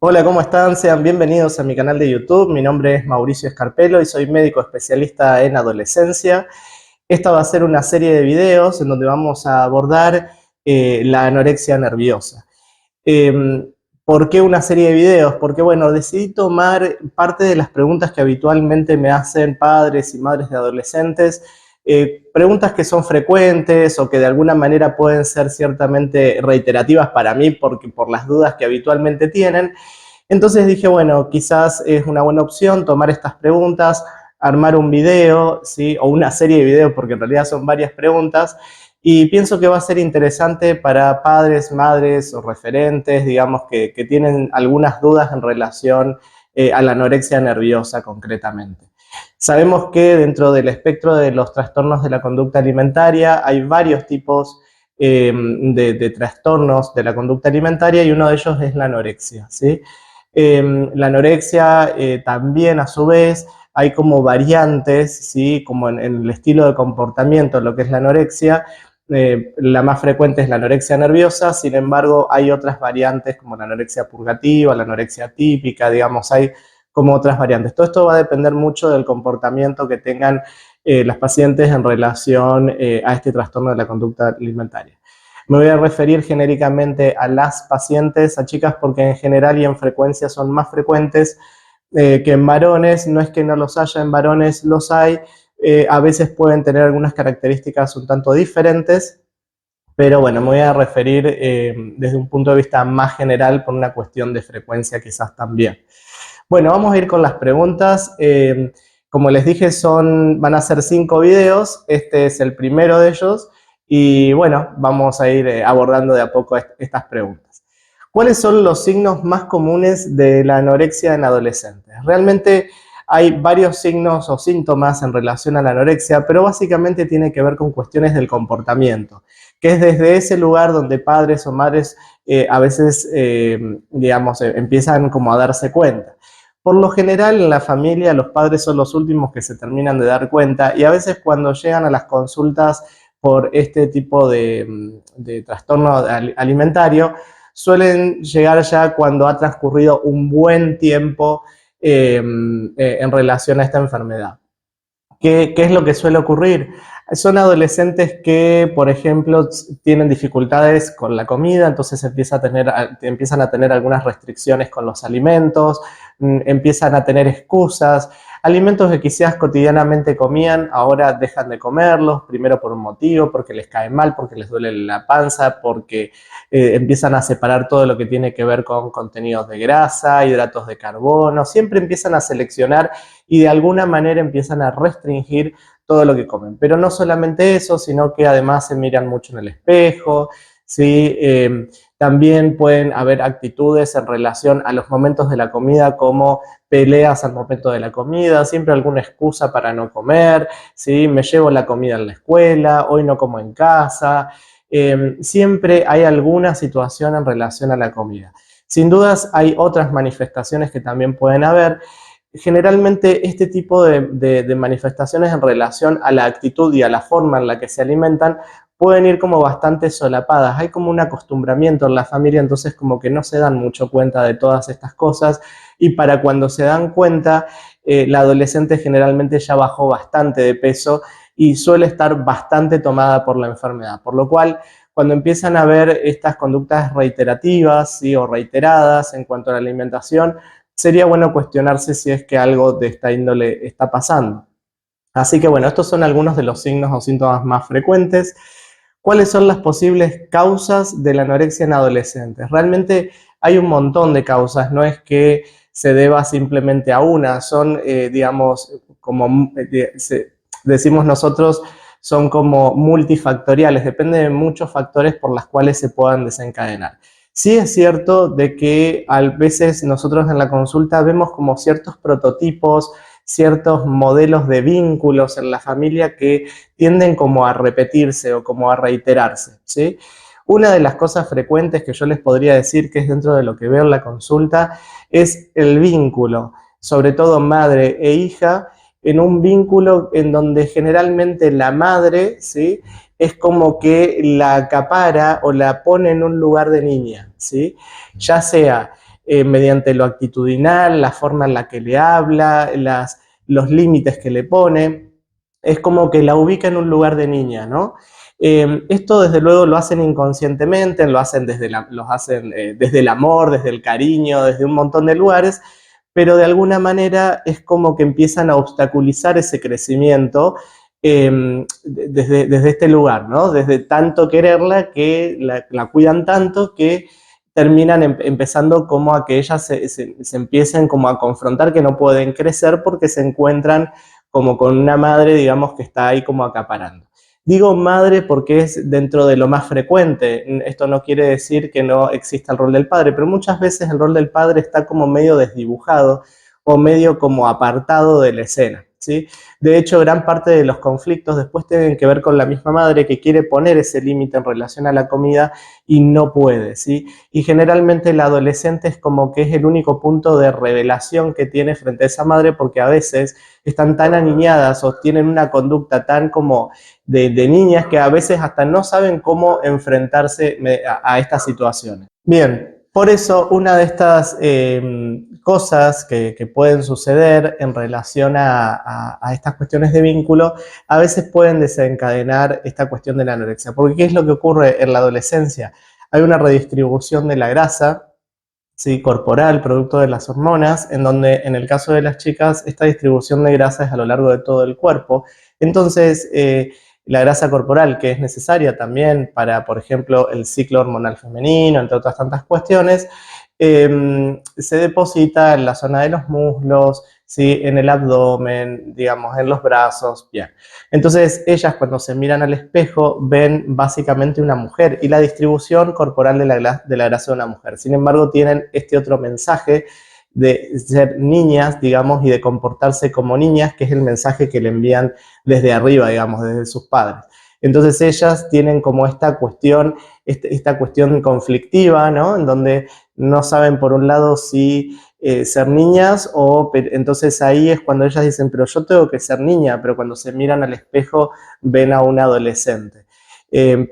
Hola, ¿cómo están? Sean bienvenidos a mi canal de YouTube. Mi nombre es Mauricio Escarpelo y soy médico especialista en adolescencia. Esta va a ser una serie de videos en donde vamos a abordar la anorexia nerviosa. Eh, ¿Por qué una serie de videos? Porque, bueno, decidí tomar parte de las preguntas que habitualmente me hacen padres y madres de adolescentes, preguntas que son frecuentes o que de alguna manera pueden ser ciertamente reiterativas para mí porque, por las dudas que habitualmente tienen. Entonces dije, bueno, quizás es una buena opción tomar estas preguntas, armar un video, ¿sí? O una serie de videos, porque en realidad son varias preguntas, y pienso que va a ser interesante para padres, madres o referentes, digamos, que tienen algunas dudas en relación a la anorexia nerviosa concretamente. Sabemos que dentro del espectro de los trastornos de la conducta alimentaria hay varios tipos de trastornos de la conducta alimentaria y uno de ellos es la anorexia, ¿sí? La anorexia también a su vez hay como variantes, ¿sí? Como en el estilo de comportamiento, lo que es la anorexia, la más frecuente es la anorexia nerviosa, sin embargo hay otras variantes como la anorexia purgativa, la anorexia típica, digamos, hay como otras variantes. Todo esto va a depender mucho del comportamiento que tengan las pacientes en relación a este trastorno de la conducta alimentaria. Me voy a referir genéricamente a las pacientes, a chicas, porque en general y en frecuencia son más frecuentes que en varones. No es que no los haya en varones, los hay. A veces pueden tener algunas características un tanto diferentes, pero bueno, me voy a referir desde un punto de vista más general por una cuestión de frecuencia quizás también. Bueno, vamos a ir con las preguntas. Como les dije, van a ser 5 videos. Este es el primero de ellos. Y bueno, vamos a ir abordando de a poco estas preguntas. ¿Cuáles son los signos más comunes de la anorexia en adolescentes? Realmente hay varios signos o síntomas en relación a la anorexia, pero básicamente tiene que ver con cuestiones del comportamiento, que es desde ese lugar donde padres o madres a veces, digamos, empiezan como a darse cuenta. Por lo general en la familia los padres son los últimos que se terminan de dar cuenta y a veces cuando llegan a las consultas por este tipo de trastorno alimentario, suelen llegar ya cuando ha transcurrido un buen tiempo en relación a esta enfermedad. ¿Qué es lo que suele ocurrir? Son adolescentes que, por ejemplo, tienen dificultades con la comida, entonces empiezan a tener algunas restricciones con los alimentos, empiezan a tener excusas, alimentos que quizás cotidianamente comían, ahora dejan de comerlos, primero por un motivo, porque les cae mal, porque les duele la panza, porque empiezan a separar todo lo que tiene que ver con contenidos de grasa, hidratos de carbono, siempre empiezan a seleccionar y de alguna manera empiezan a restringir todo lo que comen. Pero no solamente eso, sino que además se miran mucho en el espejo, ¿sí? También pueden haber actitudes en relación a los momentos de la comida, como peleas al momento de la comida, siempre alguna excusa para no comer, ¿sí? Me llevo la comida en la escuela, hoy no como en casa. Siempre hay alguna situación en relación a la comida. Sin dudas hay otras manifestaciones que también pueden haber. Generalmente este tipo de manifestaciones en relación a la actitud y a la forma en la que se alimentan pueden ir como bastante solapadas. Hay como un acostumbramiento en la familia, entonces como que no se dan mucho cuenta de todas estas cosas y para cuando se dan cuenta, la adolescente generalmente ya bajó bastante de peso y suele estar bastante tomada por la enfermedad, por lo cual cuando empiezan a ver estas conductas reiterativas, ¿sí? O reiteradas en cuanto a la alimentación, sería bueno cuestionarse si es que algo de esta índole está pasando. Así que bueno, estos son algunos de los signos o síntomas más frecuentes. ¿Cuáles son las posibles causas de la anorexia en adolescentes? Realmente hay un montón de causas, no es que se deba simplemente a una, son, digamos, como decimos nosotros, son como multifactoriales, depende de muchos factores por los cuales se puedan desencadenar. Sí es cierto de que a veces nosotros en la consulta vemos como ciertos prototipos, ciertos modelos de vínculos en la familia que tienden como a repetirse o como a reiterarse, ¿sí? Una de las cosas frecuentes que yo les podría decir que es dentro de lo que veo en la consulta es el vínculo, sobre todo madre e hija, en un vínculo en donde generalmente la madre, ¿sí? Es como que la acapara o la pone en un lugar de niña, ¿sí? Ya sea mediante lo actitudinal, la forma en la que le habla, los límites que le pone. Es como que la ubica en un lugar de niña, ¿no? Esto desde luego lo hacen inconscientemente, lo hacen desde el amor, desde el cariño, desde un montón de lugares, pero de alguna manera es como que empiezan a obstaculizar ese crecimiento desde este lugar, ¿no? Desde tanto quererla, que la cuidan tanto que terminan empezando como a que ellas se empiecen como a confrontar que no pueden crecer porque se encuentran como con una madre, digamos, que está ahí como acaparando. Digo madre porque es dentro de lo más frecuente. Esto no quiere decir que no exista el rol del padre, pero muchas veces el rol del padre está como medio desdibujado o medio como apartado de la escena, ¿sí? De hecho, gran parte de los conflictos después tienen que ver con la misma madre que quiere poner ese límite en relación a la comida y no puede, ¿sí? Y generalmente el adolescente es como que es el único punto de revelación que tiene frente a esa madre porque a veces están tan aniñadas o tienen una conducta tan como de niñas que a veces hasta no saben cómo enfrentarse a estas situaciones. Bien, por eso una de estas cosas que pueden suceder en relación a estas cuestiones de vínculo, a veces pueden desencadenar esta cuestión de la anorexia. Porque ¿qué es lo que ocurre en la adolescencia? Hay una redistribución de la grasa, ¿sí?, corporal, producto de las hormonas, en donde en el caso de las chicas esta distribución de grasa es a lo largo de todo el cuerpo. Entonces, la grasa corporal, que es necesaria también para, por ejemplo, el ciclo hormonal femenino, entre otras tantas cuestiones, se deposita en la zona de los muslos, ¿sí?, en el abdomen, digamos, en los brazos, bien. Entonces, ellas cuando se miran al espejo ven básicamente una mujer y la distribución corporal de la grasa de una mujer. Sin embargo, tienen este otro mensaje de ser niñas, digamos, y de comportarse como niñas, que es el mensaje que le envían desde arriba, digamos, desde sus padres. Entonces ellas tienen como esta cuestión conflictiva, ¿no? En donde no saben por un lado si ser niñas entonces ahí es cuando ellas dicen, pero yo tengo que ser niña, pero cuando se miran al espejo ven a un adolescente.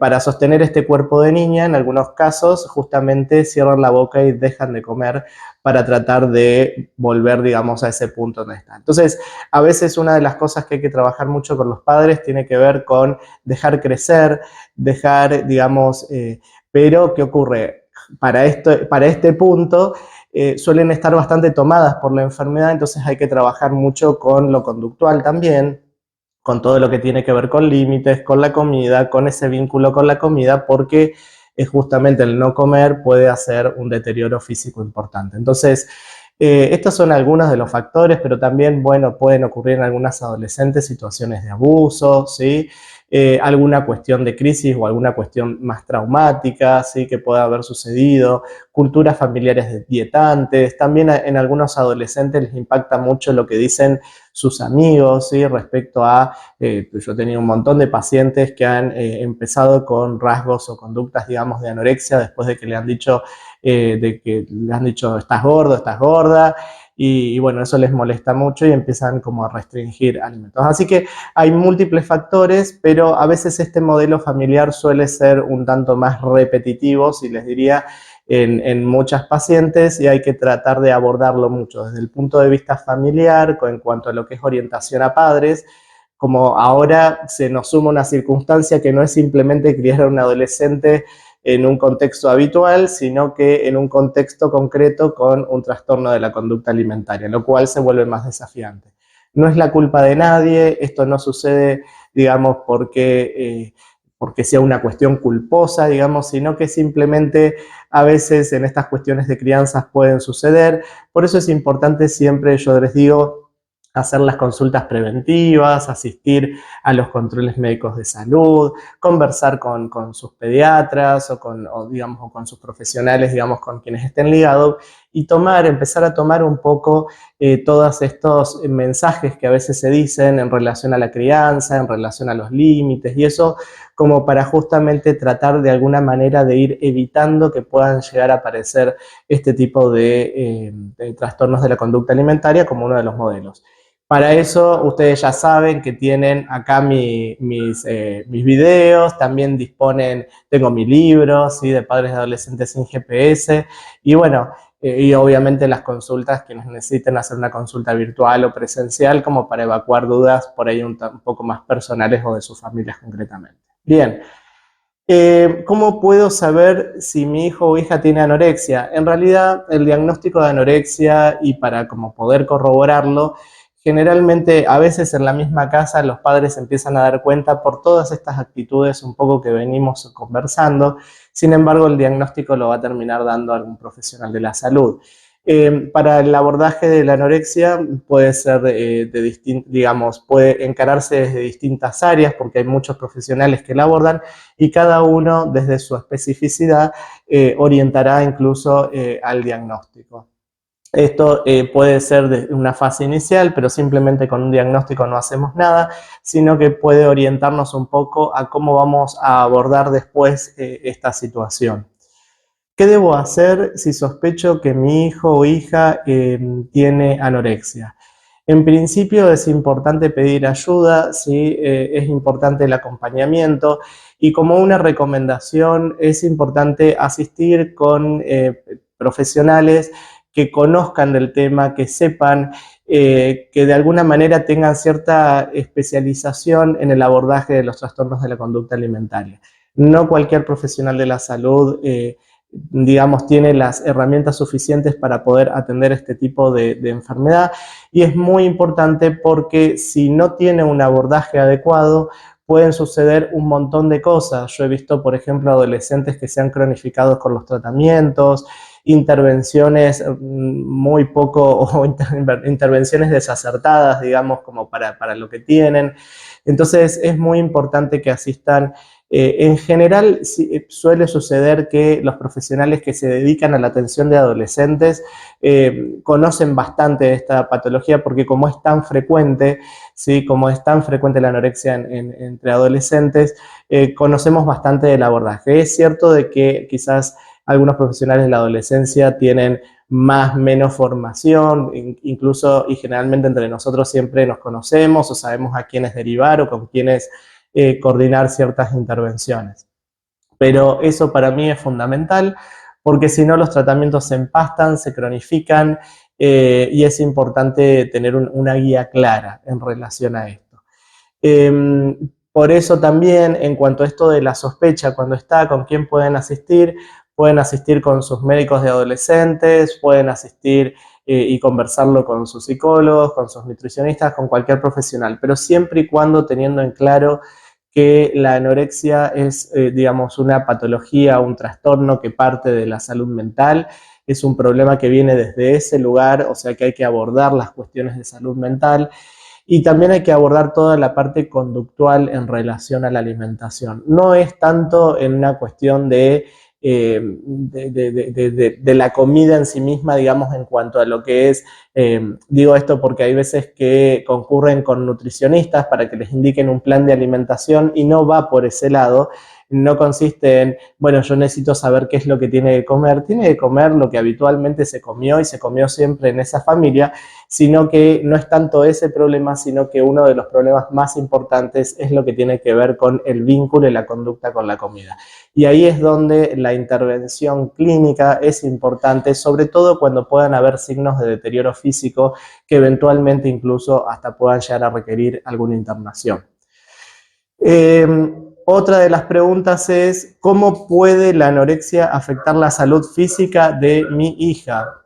Para sostener este cuerpo de niña, en algunos casos, justamente cierran la boca y dejan de comer para tratar de volver, digamos, a ese punto donde están. Entonces, a veces una de las cosas que hay que trabajar mucho con los padres tiene que ver con dejar crecer, digamos, pero ¿qué ocurre? Para este punto suelen estar bastante tomadas por la enfermedad, entonces hay que trabajar mucho con lo conductual también, con todo lo que tiene que ver con límites, con la comida, con ese vínculo con la comida, porque justamente el no comer puede hacer un deterioro físico importante. Entonces, estos son algunos de los factores, pero también, bueno, pueden ocurrir en algunas adolescentes situaciones de abuso, ¿sí? Alguna cuestión de crisis o alguna cuestión más traumática, ¿sí?, que pueda haber sucedido, culturas familiares dietantes. También en algunos adolescentes les impacta mucho lo que dicen sus amigos, ¿sí?, respecto a, yo he tenido un montón de pacientes que han empezado con rasgos o conductas, digamos, de anorexia después de que le han dicho, estás gordo, estás gorda, y bueno, eso les molesta mucho y empiezan como a restringir alimentos. Así que hay múltiples factores, pero a veces este modelo familiar suele ser un tanto más repetitivo, si les diría, en muchas pacientes, y hay que tratar de abordarlo mucho desde el punto de vista familiar, en cuanto a lo que es orientación a padres, como ahora se nos suma una circunstancia que no es simplemente criar a un adolescente en un contexto habitual, sino que en un contexto concreto con un trastorno de la conducta alimentaria, lo cual se vuelve más desafiante. No es la culpa de nadie, esto no sucede, digamos, porque sea una cuestión culposa, digamos, sino que simplemente a veces en estas cuestiones de crianzas pueden suceder. Por eso es importante siempre, yo les digo, hacer las consultas preventivas, asistir a los controles médicos de salud, conversar con sus pediatras digamos, o con sus profesionales, digamos, con quienes estén ligados, y empezar a tomar un poco todos estos mensajes que a veces se dicen en relación a la crianza, en relación a los límites, y eso como para justamente tratar de alguna manera de ir evitando que puedan llegar a aparecer este tipo de trastornos de la conducta alimentaria como uno de los modelos. Para eso, ustedes ya saben que tienen acá mis videos, también tengo mi libro, ¿sí?, de padres y adolescentes sin GPS, y bueno, y obviamente las consultas, quienes necesiten hacer una consulta virtual o presencial, como para evacuar dudas por ahí un poco más personales o de sus familias concretamente. Bien. ¿Cómo puedo saber si mi hijo o hija tiene anorexia? En realidad, el diagnóstico de anorexia, y para como poder corroborarlo, generalmente a veces en la misma casa los padres empiezan a dar cuenta por todas estas actitudes un poco que venimos conversando. Sin embargo, el diagnóstico lo va a terminar dando algún profesional de la salud. Para el abordaje de la anorexia puede ser digamos, puede encararse desde distintas áreas porque hay muchos profesionales que la abordan y cada uno desde su especificidad orientará incluso al diagnóstico. Esto puede ser de una fase inicial, pero simplemente con un diagnóstico no hacemos nada, sino que puede orientarnos un poco a cómo vamos a abordar después esta situación. ¿Qué debo hacer si sospecho que mi hijo o hija tiene anorexia? En principio es importante pedir ayuda, ¿sí? Es importante el acompañamiento y como una recomendación es importante asistir con profesionales que conozcan del tema, que sepan, que de alguna manera tengan cierta especialización en el abordaje de los trastornos de la conducta alimentaria. No cualquier profesional de la salud digamos, tiene las herramientas suficientes para poder atender este tipo de enfermedad y es muy importante porque si no tiene un abordaje adecuado pueden suceder un montón de cosas. Yo he visto, por ejemplo, adolescentes que se han cronificado con los tratamientos, intervenciones muy poco o intervenciones desacertadas, digamos, como para lo que tienen. Entonces es muy importante que asistan. En general suele suceder que los profesionales que se dedican a la atención de adolescentes conocen bastante esta patología porque como es tan frecuente, ¿sí? Como es tan frecuente la anorexia entre adolescentes, conocemos bastante del abordaje. Es cierto de que quizás algunos profesionales de la adolescencia tienen más, menos formación, incluso y generalmente entre nosotros siempre nos conocemos o sabemos a quiénes derivar o con quiénes coordinar ciertas intervenciones. Pero eso para mí es fundamental porque si no los tratamientos se empastan, se cronifican y es importante tener una guía clara en relación a esto. Por eso también, en cuanto a esto de la sospecha, cuando está, con quién pueden asistir con sus médicos de adolescentes, pueden asistir y conversarlo con sus psicólogos, con sus nutricionistas, con cualquier profesional, pero siempre y cuando teniendo en claro que la anorexia es, digamos, una patología, un trastorno que parte de la salud mental, es un problema que viene desde ese lugar, o sea que hay que abordar las cuestiones de salud mental y también hay que abordar toda la parte conductual en relación a la alimentación. No es tanto en una cuestión de la comida en sí misma, digamos, en cuanto a lo que es, digo esto porque hay veces que concurren con nutricionistas para que les indiquen un plan de alimentación y no va por ese lado, no consiste en, bueno, yo necesito saber qué es lo que tiene que comer lo que habitualmente se comió y se comió siempre en esa familia, sino que no es tanto ese problema, sino que uno de los problemas más importantes es lo que tiene que ver con el vínculo y la conducta con la comida. Y ahí es donde la intervención clínica es importante, sobre todo cuando puedan haber signos de deterioro físico que eventualmente incluso hasta puedan llegar a requerir alguna internación. Otra de las preguntas es, ¿cómo puede la anorexia afectar la salud física de mi hija?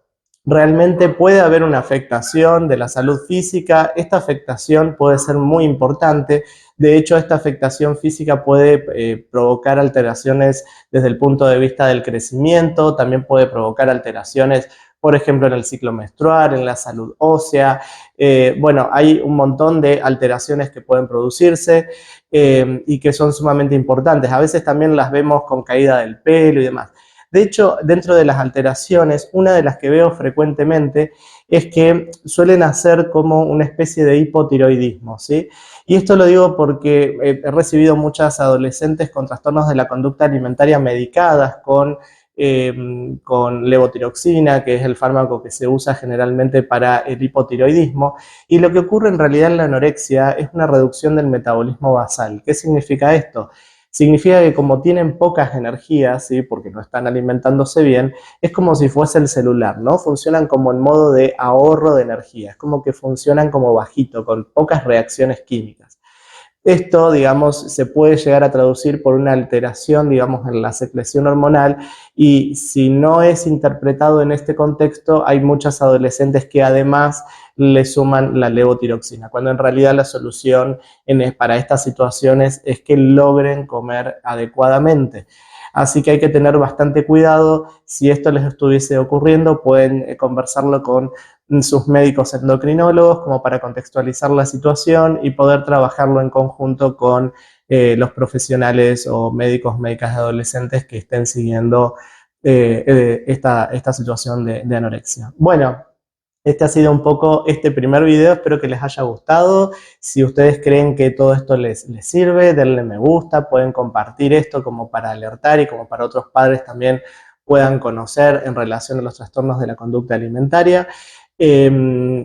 Realmente puede haber una afectación de la salud física. Esta afectación puede ser muy importante. De hecho, esta afectación física puede provocar alteraciones desde el punto de vista del crecimiento, también puede provocar alteraciones, por ejemplo, en el ciclo menstrual, en la salud ósea. Bueno, hay un montón de alteraciones que pueden producirse y que son sumamente importantes. A veces también las vemos con caída del pelo y demás. De hecho, dentro de las alteraciones, una de las que veo frecuentemente es que suelen hacer como una especie de hipotiroidismo, ¿sí? Y esto lo digo porque he recibido muchas adolescentes con trastornos de la conducta alimentaria medicadas con levotiroxina, que es el fármaco que se usa generalmente para el hipotiroidismo, y lo que ocurre en realidad en la anorexia es una reducción del metabolismo basal. ¿Qué significa esto? Significa que como tienen pocas energías, ¿sí? Porque no están alimentándose bien, es como si fuese el celular, ¿no? Funcionan como en modo de ahorro de energía, es como que funcionan como bajito, con pocas reacciones químicas. Esto, digamos, se puede llegar a traducir por una alteración, digamos, en la secreción hormonal y si no es interpretado en este contexto, hay muchas adolescentes que además le suman la levotiroxina, cuando en realidad la solución para estas situaciones es que logren comer adecuadamente. Así que hay que tener bastante cuidado. Si esto les estuviese ocurriendo, pueden conversarlo con sus médicos endocrinólogos como para contextualizar la situación y poder trabajarlo en conjunto con los profesionales o médicos, médicas de adolescentes que estén siguiendo esta situación de anorexia. Bueno, este ha sido un poco este primer video, espero que les haya gustado. Si ustedes creen que todo esto les sirve, denle me gusta, pueden compartir esto como para alertar y como para otros padres también puedan conocer en relación a los trastornos de la conducta alimentaria.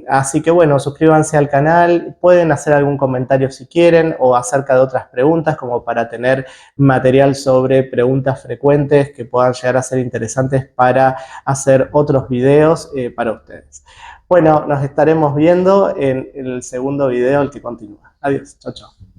Así que bueno, suscríbanse al canal, pueden hacer algún comentario si quieren o acerca de otras preguntas como para tener material sobre preguntas frecuentes que puedan llegar a ser interesantes para hacer otros videos para ustedes. Bueno, nos estaremos viendo en el segundo video, el que continúa. Adiós, chao, chao.